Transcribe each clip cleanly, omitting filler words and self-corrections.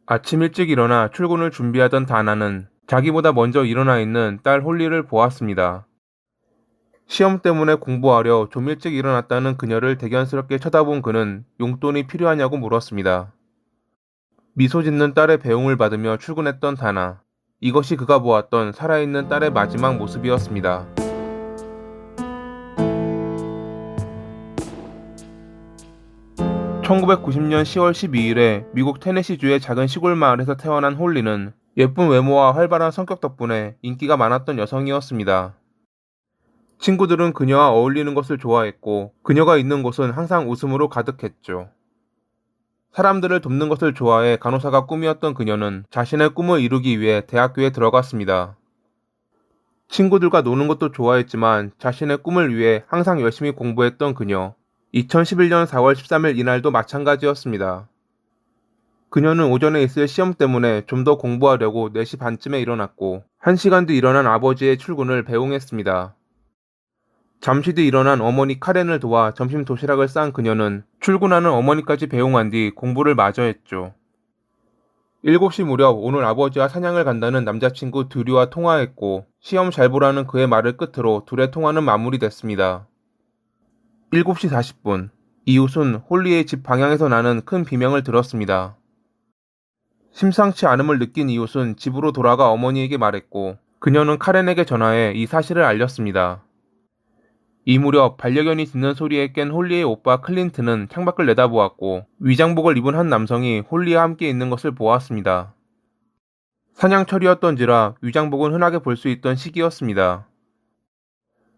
아침 일찍 일어나 출근을 준비하던 다나는 자기보다 먼저 일어나 있는 딸 홀리를 보았습니다. 시험 때문에 공부하려 좀 일찍 일어났다는 그녀를 대견스럽게 쳐다본 그는 용돈이 필요하냐고 물었습니다. 미소 짓는 딸의 배웅을 받으며 출근했던 다나. 이것이 그가 보았던 살아있는 딸의 마지막 모습이었습니다. 1990년 10월 12일에 미국 테네시주의 작은 시골 마을에서 태어난 홀리는 예쁜 외모와 활발한 성격 덕분에 인기가 많았던 여성이었습니다. 친구들은 그녀와 어울리는 것을 좋아했고 그녀가 있는 곳은 항상 웃음으로 가득했죠. 사람들을 돕는 것을 좋아해 간호사가 꿈이었던 그녀는 자신의 꿈을 이루기 위해 대학교에 들어갔습니다. 친구들과 노는 것도 좋아했지만 자신의 꿈을 위해 항상 열심히 공부했던 그녀. 2011년 4월 13일 이날도 마찬가지였습니다. 그녀는 오전에 있을 시험 때문에 좀 더 공부하려고 4시 반쯤에 일어났고 1시간 뒤 일어난 아버지의 출근을 배웅했습니다. 잠시 뒤 일어난 어머니 카렌을 도와 점심 도시락을 싼 그녀는 출근하는 어머니까지 배웅한 뒤 공부를 마저 했죠. 7시 무렵 오늘 아버지와 사냥을 간다는 남자친구 드류와 통화했고 시험 잘 보라는 그의 말을 끝으로 둘의 통화는 마무리됐습니다. 7시 40분, 이웃은 홀리의 집 방향에서 나는 큰 비명을 들었습니다. 심상치 않음을 느낀 이웃은 집으로 돌아가 어머니에게 말했고 그녀는 카렌에게 전화해 이 사실을 알렸습니다. 이 무렵 반려견이 짖는 소리에 깬 홀리의 오빠 클린트는 창밖을 내다보았고 위장복을 입은 한 남성이 홀리와 함께 있는 것을 보았습니다. 사냥철이었던지라 위장복은 흔하게 볼 수 있던 시기였습니다.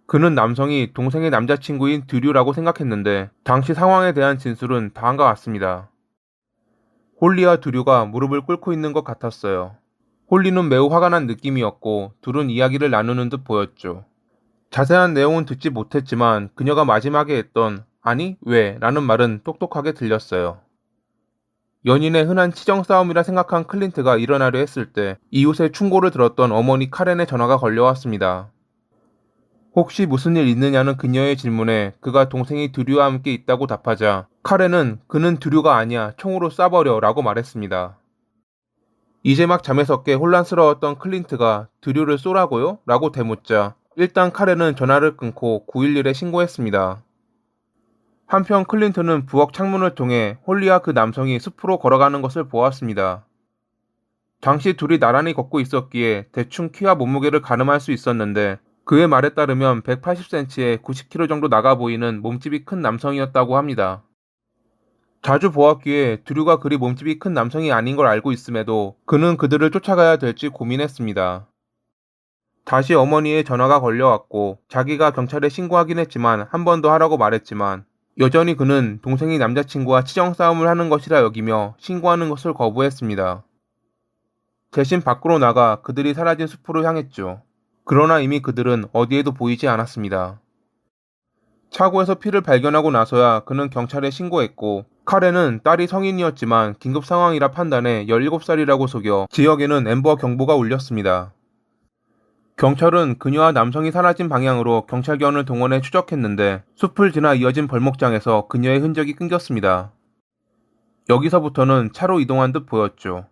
그는 남성이 동생의 남자친구인 드류라고 생각했는데 당시 상황에 대한 진술은 다음과 같습니다. 홀리와 드류가 무릎을 꿇고 있는 것 같았어요. 홀리는 매우 화가 난 느낌이었고 둘은 이야기를 나누는 듯 보였죠. 자세한 내용은 듣지 못했지만 그녀가 마지막에 했던 아니 왜 라는 말은 똑똑하게 들렸어요. 연인의 흔한 치정 싸움이라 생각한 클린트가 일어나려 했을 때 이웃의 충고를 들었던 어머니 카렌의 전화가 걸려왔습니다. 혹시 무슨 일 있느냐는 그녀의 질문에 그가 동생이 드류와 함께 있다고 답하자 카렌은 그는 드류가 아니야 총으로 쏴버려 라고 말했습니다. 이제 막 잠에서 깨 혼란스러웠던 클린트가 드류를 쏘라고요? 라고 되묻자 일단 카렌은 전화를 끊고 911에 신고했습니다. 한편 클린트는 부엌 창문을 통해 홀리와 그 남성이 숲으로 걸어가는 것을 보았습니다. 당시 둘이 나란히 걷고 있었기에 대충 키와 몸무게를 가늠할 수 있었는데 그의 말에 따르면 180cm에 90kg 정도 나가 보이는 몸집이 큰 남성이었다고 합니다. 자주 보았기에 드류가 그리 몸집이 큰 남성이 아닌 걸 알고 있음에도 그는 그들을 쫓아가야 될지 고민했습니다. 다시 어머니의 전화가 걸려왔고 자기가 경찰에 신고하긴 했지만 한 번 더 하라고 말했지만 여전히 그는 동생이 남자친구와 치정 싸움을 하는 것이라 여기며 신고하는 것을 거부했습니다. 대신 밖으로 나가 그들이 사라진 숲으로 향했죠. 그러나 이미 그들은 어디에도 보이지 않았습니다. 차고에서 피를 발견하고 나서야 그는 경찰에 신고했고 카렌은 딸이 성인이었지만 긴급 상황이라 판단해 17살이라고 속여 지역에는 앰버 경보가 울렸습니다. 경찰은 그녀와 남성이 사라진 방향으로 경찰견을 동원해 추적했는데 숲을 지나 이어진 벌목장에서 그녀의 흔적이 끊겼습니다. 여기서부터는 차로 이동한 듯 보였죠.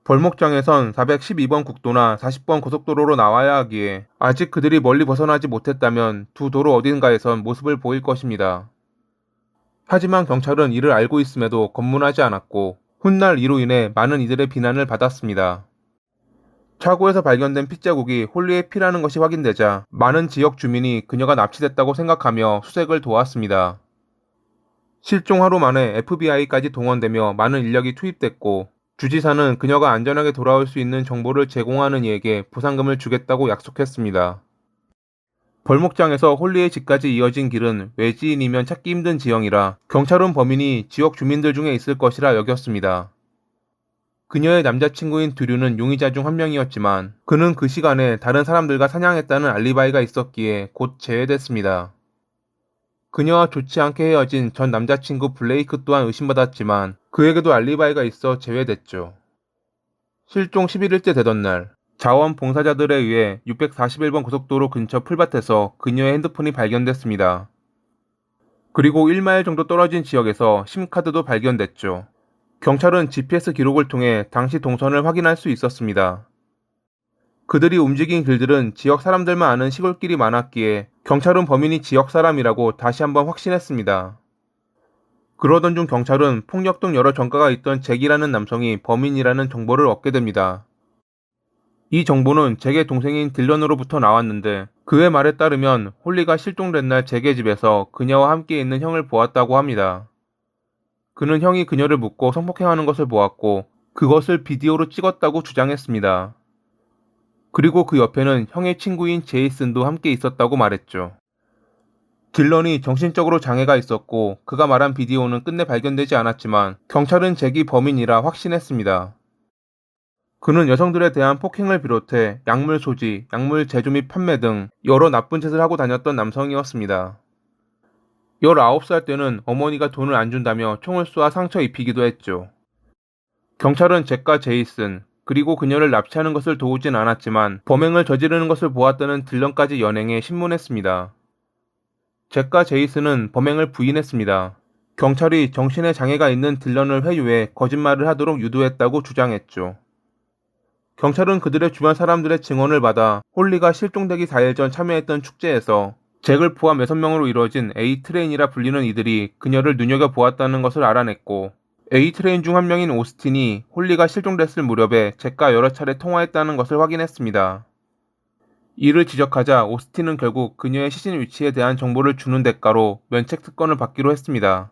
벌목장에선 412번 국도나 40번 고속도로로 나와야 하기에 아직 그들이 멀리 벗어나지 못했다면 두 도로 어딘가에선 모습을 보일 것입니다. 하지만 경찰은 이를 알고 있음에도 검문하지 않았고 훗날 이로 인해 많은 이들의 비난을 받았습니다. 차고에서 발견된 핏자국이 홀리의 피라는 것이 확인되자 많은 지역 주민이 그녀가 납치됐다고 생각하며 수색을 도왔습니다. 실종 하루 만에 FBI까지 동원되며 많은 인력이 투입됐고 주지사는 그녀가 안전하게 돌아올 수 있는 정보를 제공하는 이에게 보상금을 주겠다고 약속했습니다. 벌목장에서 홀리의 집까지 이어진 길은 외지인이면 찾기 힘든 지형이라 경찰은 범인이 지역 주민들 중에 있을 것이라 여겼습니다. 그녀의 남자친구인 드류는 용의자 중 한 명이었지만 그는 그 시간에 다른 사람들과 사냥했다는 알리바이가 있었기에 곧 제외됐습니다. 그녀와 좋지 않게 헤어진 전 남자친구 블레이크 또한 의심받았지만 그에게도 알리바이가 있어 제외됐죠. 실종 11일째 되던 날 자원봉사자들에 의해 641번 고속도로 근처 풀밭에서 그녀의 핸드폰이 발견됐습니다. 그리고 1마일 정도 떨어진 지역에서 심카드도 발견됐죠. 경찰은 GPS 기록을 통해 당시 동선을 확인할 수 있었습니다. 그들이 움직인 길들은 지역 사람들만 아는 시골길이 많았기에 경찰은 범인이 지역 사람이라고 다시 한번 확신했습니다. 그러던 중 경찰은 폭력 등 여러 전과가 있던 잭이라는 남성이 범인이라는 정보를 얻게 됩니다. 이 정보는 잭의 동생인 딜런으로부터 나왔는데 그의 말에 따르면 홀리가 실종된 날 잭의 집에서 그녀와 함께 있는 형을 보았다고 합니다. 그는 형이 그녀를 묶고 성폭행하는 것을 보았고 그것을 비디오로 찍었다고 주장했습니다. 그리고 그 옆에는 형의 친구인 제이슨도 함께 있었다고 말했죠. 딜런이 정신적으로 장애가 있었고 그가 말한 비디오는 끝내 발견되지 않았지만 경찰은 잭이 범인이라 확신했습니다. 그는 여성들에 대한 폭행을 비롯해 약물 소지, 약물 제조 및 판매 등 여러 나쁜 짓을 하고 다녔던 남성이었습니다. 19살 때는 어머니가 돈을 안 준다며 총을 쏘아 상처 입히기도 했죠. 경찰은 잭과 제이슨, 그리고 그녀를 납치하는 것을 도우진 않았지만 범행을 저지르는 것을 보았다는 딜런까지 연행해 신문했습니다. 잭과 제이슨은 범행을 부인했습니다. 경찰이 정신에 장애가 있는 딜런을 회유해 거짓말을 하도록 유도했다고 주장했죠. 경찰은 그들의 주변 사람들의 증언을 받아 홀리가 실종되기 4일 전 참여했던 축제에서 잭을 포함 6명으로 이루어진 A트레인이라 불리는 이들이 그녀를 눈여겨보았다는 것을 알아냈고 A트레인 중 한 명인 오스틴이 홀리가 실종됐을 무렵에 잭과 여러 차례 통화했다는 것을 확인했습니다. 이를 지적하자 오스틴은 결국 그녀의 시신 위치에 대한 정보를 주는 대가로 면책 특권을 받기로 했습니다.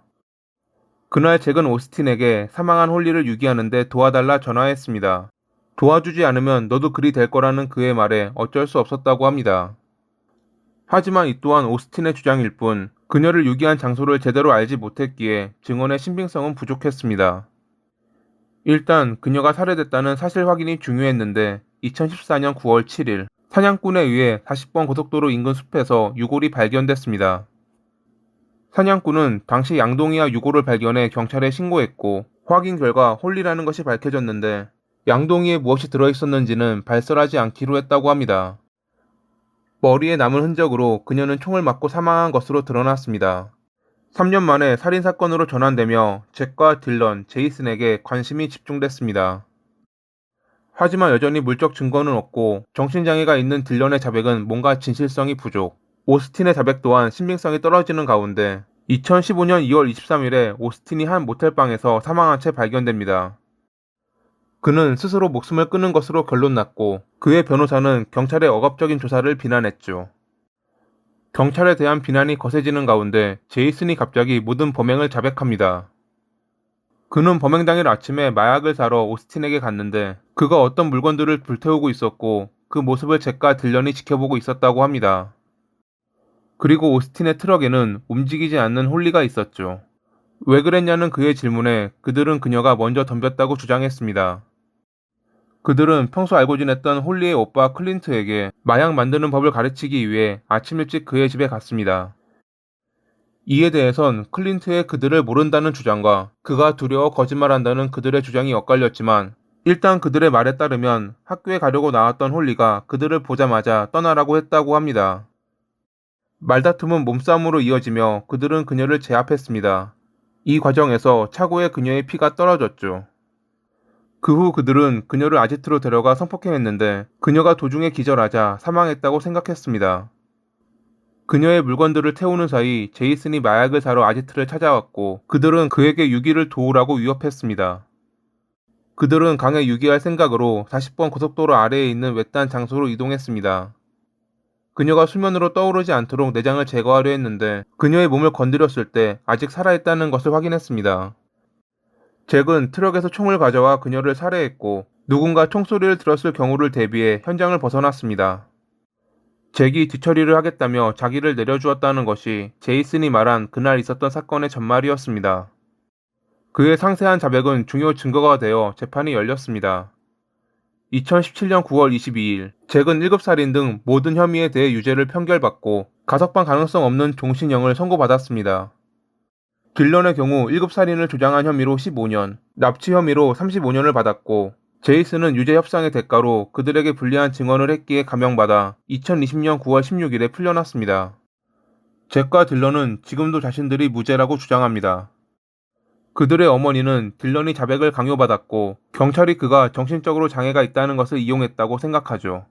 그날 잭은 오스틴에게 사망한 홀리를 유기하는 데 도와달라 전화했습니다. 도와주지 않으면 너도 그리 될 거라는 그의 말에 어쩔 수 없었다고 합니다. 하지만 이 또한 오스틴의 주장일 뿐 그녀를 유기한 장소를 제대로 알지 못했기에 증언의 신빙성은 부족했습니다. 일단 그녀가 살해됐다는 사실 확인이 중요했는데 2014년 9월 7일 사냥꾼에 의해 40번 고속도로 인근 숲에서 유골이 발견됐습니다. 사냥꾼은 당시 양동이와 유골을 발견해 경찰에 신고했고 확인 결과 홀리라는 것이 밝혀졌는데 양동이에 무엇이 들어있었는지는 발설하지 않기로 했다고 합니다. 머리에 남은 흔적으로 그녀는 총을 맞고 사망한 것으로 드러났습니다. 3년 만에 살인사건으로 전환되며 잭과 딜런, 제이슨에게 관심이 집중됐습니다. 하지만 여전히 물적 증거는 없고 정신장애가 있는 딜런의 자백은 뭔가 진실성이 부족, 오스틴의 자백 또한 신빙성이 떨어지는 가운데 2015년 2월 23일에 오스틴이 한 모텔방에서 사망한 채 발견됩니다. 그는 스스로 목숨을 끊은 것으로 결론났고 그의 변호사는 경찰의 억압적인 조사를 비난했죠. 경찰에 대한 비난이 거세지는 가운데 제이슨이 갑자기 모든 범행을 자백합니다. 그는 범행 당일 아침에 마약을 사러 오스틴에게 갔는데 그가 어떤 물건들을 불태우고 있었고 그 모습을 잭과 딜런이 지켜보고 있었다고 합니다. 그리고 오스틴의 트럭에는 움직이지 않는 홀리가 있었죠. 왜 그랬냐는 그의 질문에 그들은 그녀가 먼저 덤볐다고 주장했습니다. 그들은 평소 알고 지냈던 홀리의 오빠 클린트에게 마약 만드는 법을 가르치기 위해 아침 일찍 그의 집에 갔습니다. 이에 대해선 클린트의 그들을 모른다는 주장과 그가 두려워 거짓말한다는 그들의 주장이 엇갈렸지만 일단 그들의 말에 따르면 학교에 가려고 나왔던 홀리가 그들을 보자마자 떠나라고 했다고 합니다. 말다툼은 몸싸움으로 이어지며 그들은 그녀를 제압했습니다. 이 과정에서 차고에 그녀의 피가 떨어졌죠. 그 후 그들은 그녀를 아지트로 데려가 성폭행했는데 그녀가 도중에 기절하자 사망했다고 생각했습니다. 그녀의 물건들을 태우는 사이 제이슨이 마약을 사러 아지트를 찾아왔고 그들은 그에게 유기를 도우라고 위협했습니다. 그들은 강에 유기할 생각으로 40번 고속도로 아래에 있는 외딴 장소로 이동했습니다. 그녀가 수면으로 떠오르지 않도록 내장을 제거하려 했는데 그녀의 몸을 건드렸을 때 아직 살아있다는 것을 확인했습니다. 잭은 트럭에서 총을 가져와 그녀를 살해했고 누군가 총소리를 들었을 경우를 대비해 현장을 벗어났습니다. 잭이 뒤처리를 하겠다며 자기를 내려주었다는 것이 제이슨이 말한 그날 있었던 사건의 전말이었습니다. 그의 상세한 자백은 중요 증거가 되어 재판이 열렸습니다. 2017년 9월 22일 잭은 7살인 등 모든 혐의에 대해 유죄를 판결받고 가석방 가능성 없는 종신형을 선고받았습니다. 딜런의 경우 7살인을 조장한 혐의로 15년, 납치 혐의로 35년을 받았고 제이슨은 유죄 협상의 대가로 그들에게 불리한 증언을 했기에 감형받아 2020년 9월 16일에 풀려났습니다. 잭과 딜런은 지금도 자신들이 무죄라고 주장합니다. 그들의 어머니는 딜런이 자백을 강요받았고 경찰이 그가 정신적으로 장애가 있다는 것을 이용했다고 생각하죠.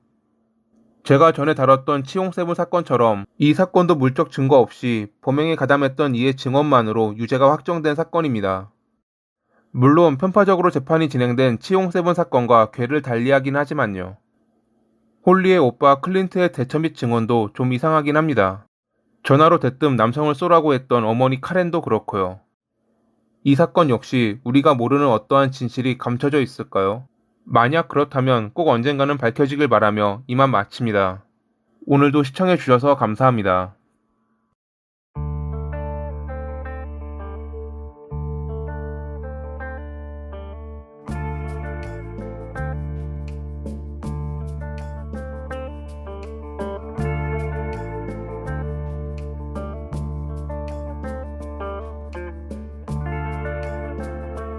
제가 전에 다뤘던 치홍7 사건처럼 이 사건도 물적 증거 없이 범행에 가담했던 이의 증언만으로 유죄가 확정된 사건입니다. 물론 편파적으로 재판이 진행된 치홍7 사건과 궤를 달리하긴 하지만요. 홀리의 오빠 클린트의 대처 및 증언도 좀 이상하긴 합니다. 전화로 대뜸 남성을 쏘라고 했던 어머니 카렌도 그렇고요. 이 사건 역시 우리가 모르는 어떠한 진실이 감춰져 있을까요? 만약 그렇다면 꼭 언젠가는 밝혀지길 바라며 이만 마칩니다. 오늘도 시청해주셔서 감사합니다.